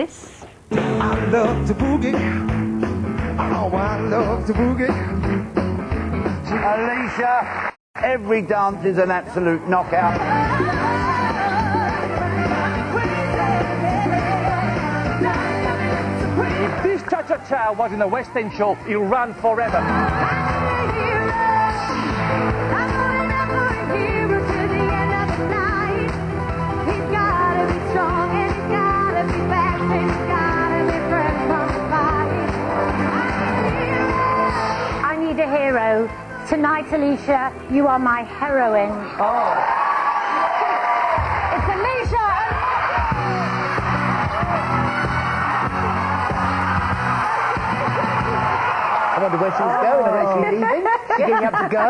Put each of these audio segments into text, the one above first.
Yes. I love to boogie. Oh, I love to boogie. Alesha, every dance is an absolute knockout. If this cha-cha-cha was in a West End show, it'll run forever. I need a hero. Tonight, Alesha, you are my heroine. Oh. It's Alesha! I wonder where she's going. I bet she's leaving. She's getting up to go.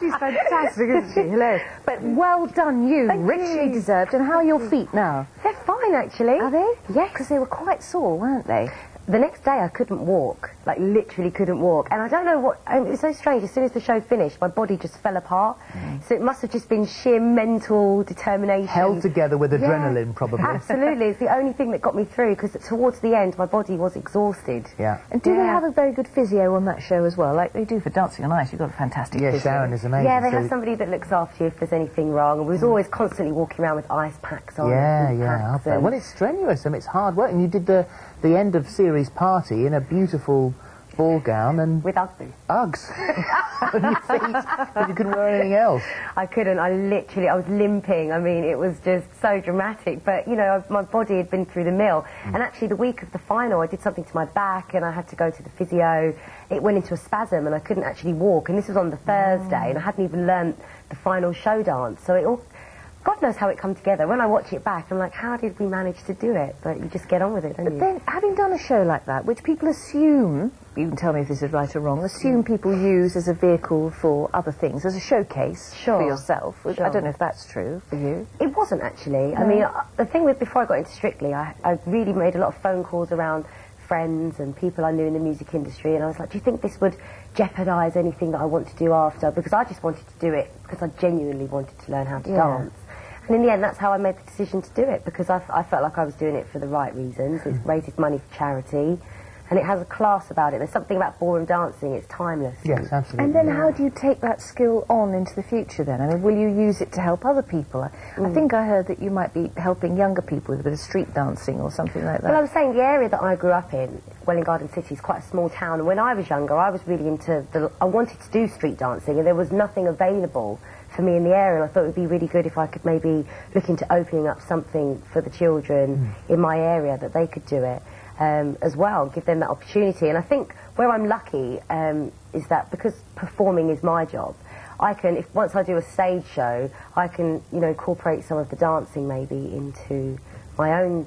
She's fantastic, isn't she? Hilarious. But well done, you. Richly deserved. And how are your feet now? They're fine, actually. Are they? Yeah, because they were quite sore, weren't they? The next day I couldn't walk, like literally couldn't walk. And I don't know what, it was so strange, as soon as the show finished, my body just fell apart. So it must have just been sheer mental determination. Held together with adrenaline, probably. Absolutely, it's the only thing that got me through, because towards the end my body was exhausted. Yeah. And do they have a very good physio on that show as well? Like they do for Dancing on Ice, you've got a fantastic physio. Sharon is amazing. Yeah, they have somebody that looks after you if there's anything wrong. And we was always constantly walking around with ice packs on. Yeah. Well, it's strenuous and it's hard work. And you did the end of series party in a beautiful ball gown and with Uggs. Uggs on your feet, but you couldn't wear anything else. I couldn't. I was limping. I mean, it was just so dramatic. But you know, my body had been through the mill. And actually, the week of the final, I did something to my back, and I had to go to the physio. It went into a spasm, and I couldn't actually walk. And this was on the Thursday, and I hadn't even learnt the final show dance. So it all. God knows how it come together. When I watch it back, I'm like, how did we manage to do it? But you just get on with it, don't you? But then, having done a show like that, which people assume, you can tell me if this is right or wrong, assume people use as a vehicle for other things, as a showcase for yourself. I don't know if that's true for you. It wasn't, actually. I mean, the thing with, before I got into Strictly, I really made a lot of phone calls around friends and people I knew in the music industry, and I was like, do you think this would jeopardise anything that I want to do after? Because I just wanted to do it because I genuinely wanted to learn how to dance. And in the end, that's how I made the decision to do it, because I felt like I was doing it for the right reasons. It raises money for charity, and it has a class about it. There's something about ballroom dancing, it's timeless. Yes, absolutely. And then how do you take that skill on into the future then? I mean, will you use it to help other people? I think I heard that you might be helping younger people with a bit of street dancing or something like that. Well, I was saying the area that I grew up in, Welwyn Garden City, is quite a small town, and when I was younger, I was really into I wanted to do street dancing, and there was nothing available for me in the area, and I thought it would be really good if I could maybe look into opening up something for the children in my area, that they could do it as well, give them that opportunity. And I think where I'm lucky is that because performing is my job, I can, once I do a stage show, I can, you know, incorporate some of the dancing maybe into my own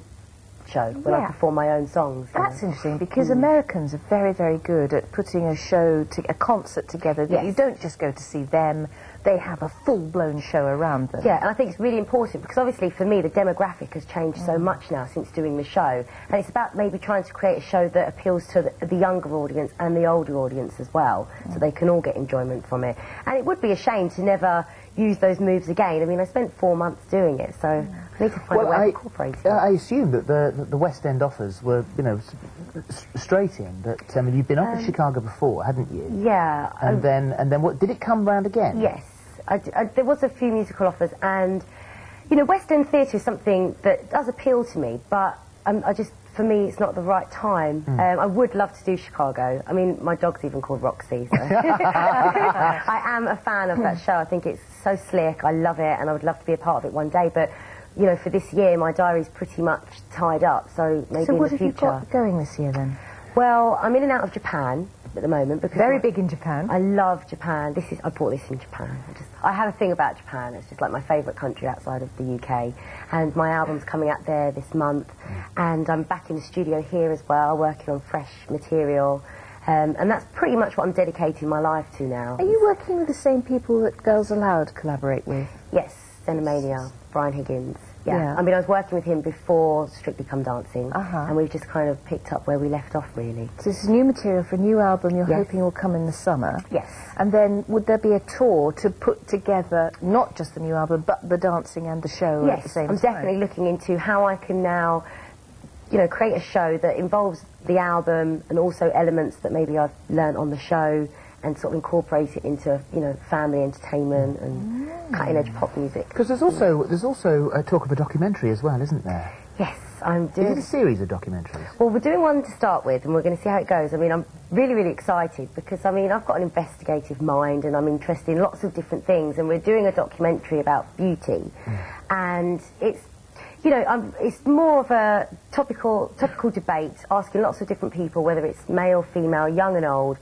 show when I perform my own songs. That's interesting, because Americans are very, very good at putting a show, a concert together that you don't just go to see them, they have a full-blown show around them. Yeah, and I think it's really important, because obviously for me the demographic has changed so much now since doing the show, and it's about maybe trying to create a show that appeals to the younger audience and the older audience as well, so they can all get enjoyment from it. And it would be a shame to never use those moves again. I mean, I spent 4 months doing it, so I need to find a way to incorporate it. I assume that the West End offers were, you know, straight in. That I mean, you've been off in Chicago before, hadn't you? Yeah. And then what? Did it come round again? Yes, there was a few musical offers, and you know, West End theatre is something that does appeal to me, but for me, it's not the right time. I would love to do Chicago. I mean, my dog's even called Roxy, so. I am a fan of that show. I think it's so slick. I love it, and I would love to be a part of it one day. But, you know, for this year, my diary's pretty much tied up, so maybe in the future. So what have you got going this year, then? Well, I'm in and out of Japan at the moment, because very big in Japan. I love Japan. I bought this in Japan. I have a thing about Japan. It's just like my favourite country outside of the UK. And my album's coming out there this month, and I'm back in the studio here as well, working on fresh material. And that's pretty much what I'm dedicating my life to now. Are you working with the same people that Girls Aloud collaborate with? Yes, Xenomania, Brian Higgins. Yeah. I mean, I was working with him before Strictly Come Dancing, and we've just kind of picked up where we left off, really. So this is new material for a new album you're hoping will come in the summer? Yes. And then would there be a tour to put together not just the new album, but the dancing and the show at the same time? Yes, I'm definitely looking into how I can now you know, create a show that involves the album and also elements that maybe I've learned on the show, and sort of incorporate it into, you know, family entertainment and cutting-edge pop music. Because there's also talk of a documentary as well, isn't there? Yes, I'm doing... Is it a series of documentaries? Well, we're doing one to start with, and we're going to see how it goes. I mean, I'm really, really excited because, I mean, I've got an investigative mind and I'm interested in lots of different things, and we're doing a documentary about beauty. And it's, you know, it's more of a topical debate, asking lots of different people, whether it's male, female, young and old,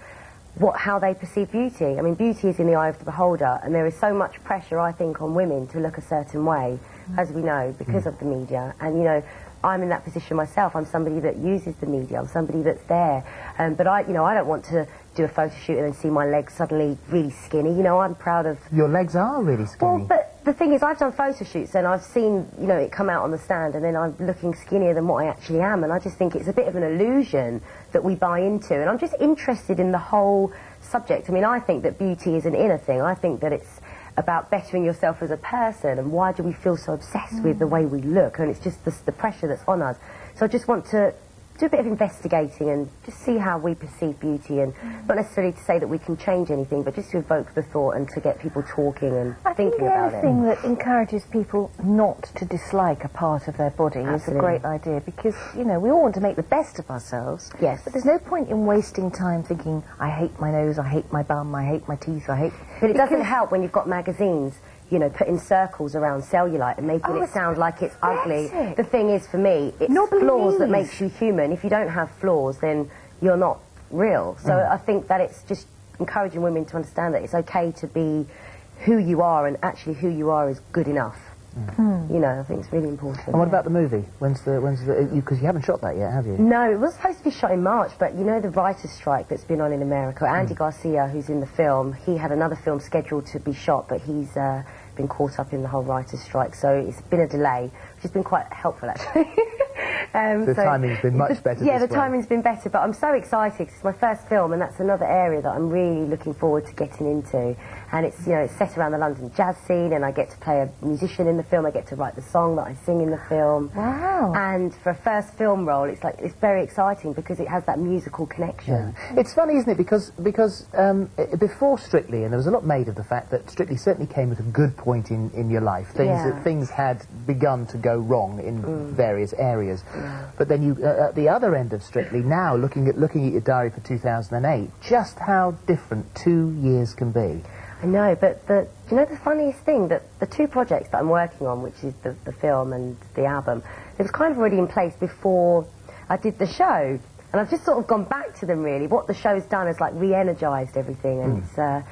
how they perceive beauty. I mean, beauty is in the eye of the beholder, and there is so much pressure, I think, on women to look a certain way, as we know, because of the media. And, you know, I'm in that position myself. I'm somebody that uses the media. I'm somebody that's there. But I don't want to do a photo shoot and then see my legs suddenly really skinny. You know, I'm proud of... Your legs are really skinny. Well, but the thing is, I've done photo shoots and I've seen, you know, it come out on the stand, and then I'm looking skinnier than what I actually am, and I just think it's a bit of an illusion that we buy into. And I'm just interested in the whole subject. I mean, I think that beauty is an inner thing. I think that it's about bettering yourself as a person, and why do we feel so obsessed with the way we look? And it's just the pressure that's on us. So I just want to do a bit of investigating and just see how we perceive beauty, and not necessarily to say that we can change anything, but just to evoke the thought and to get people talking and thinking about it. I think the only thing that encourages people not to dislike a part of their body is a great idea, because, you know, we all want to make the best of ourselves. Yes. But there's no point in wasting time thinking, I hate my nose, I hate my bum, I hate my teeth, I hate... But it doesn't help when you've got magazines, you know, putting circles around cellulite and making it sound like it's ugly. The thing is, for me, it's flaws that makes you human. If you don't have flaws, then you're not real. So I think that it's just encouraging women to understand that it's okay to be who you are, and actually who you are is good enough. You know, I think it's really important. And what about the movie? Because you haven't shot that yet, have you? No, it was supposed to be shot in March, but you know the writer's strike that's been on in America. Andy Garcia, who's in the film, he had another film scheduled to be shot, but he's been caught up in the whole writer's strike, so it's been a delay, which has been quite helpful, actually. The timing's been much better. Yeah, the timing's been better, but I'm so excited because it's my first film, and that's another area that I'm really looking forward to getting into. And it's, you know, it's set around the London jazz scene, and I get to play a musician in the film. I get to write the song that I sing in the film. Wow! And for a first film role, it's very exciting because it has that musical connection. Yeah. It's funny, isn't it? Because before Strictly, and there was a lot made of the fact that Strictly certainly came at a good point in your life. Things had begun to go wrong in various areas. But then you, at the other end of Strictly, now looking at your diary for 2008, just how different 2 years can be. I know, but you know the funniest thing, that the two projects that I'm working on, which is the film and the album, it was kind of already in place before I did the show, and I've just sort of gone back to them really. What the show's done is like re-energised everything, and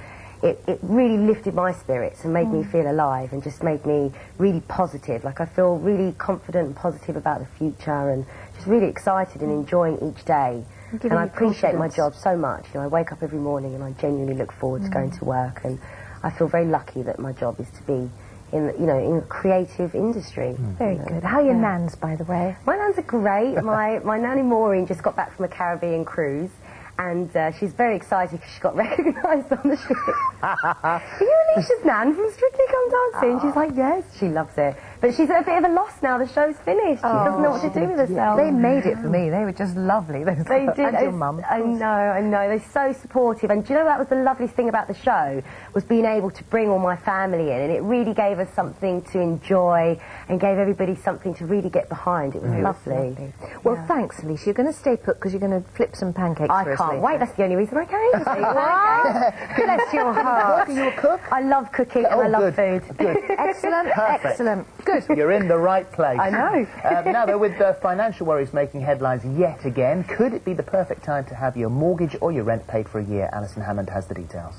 it really lifted my spirits and made me feel alive, and just made me really positive. Like I feel really confident and positive about the future, and just really excited and enjoying each day. And I appreciate my job so much. You know, I wake up every morning and I genuinely look forward to going to work, and I feel very lucky that my job is to be in, you know, in a creative industry. Very good. How are your nans, by the way? My nans are great. my nanny Maureen just got back from a Caribbean cruise, and she's very excited because she got recognised on the ship. Are you Alesha's nan from Strictly Come Dancing? She's like, yes. She loves it. But she's at a bit of a loss now. The show's finished. She doesn't know what to do with herself. They made it for me. They were just lovely. They did. And your mum. I know. They're so supportive. And do you know that was the loveliest thing about the show, was being able to bring all my family in, and it really gave us something to enjoy and gave everybody something to really get behind. It was lovely. Well, thanks, Alesha. You're going to stay put because you're going to flip some pancakes for us. I can't wait. That's the only reason I came. Bless your heart. Are you a cook? I love cooking and I love food. Good. Excellent. Perfect. Excellent. Good. You're in the right place. I know. Now, though, with financial worries making headlines yet again, could it be the perfect time to have your mortgage or your rent paid for a year? Alison Hammond has the details.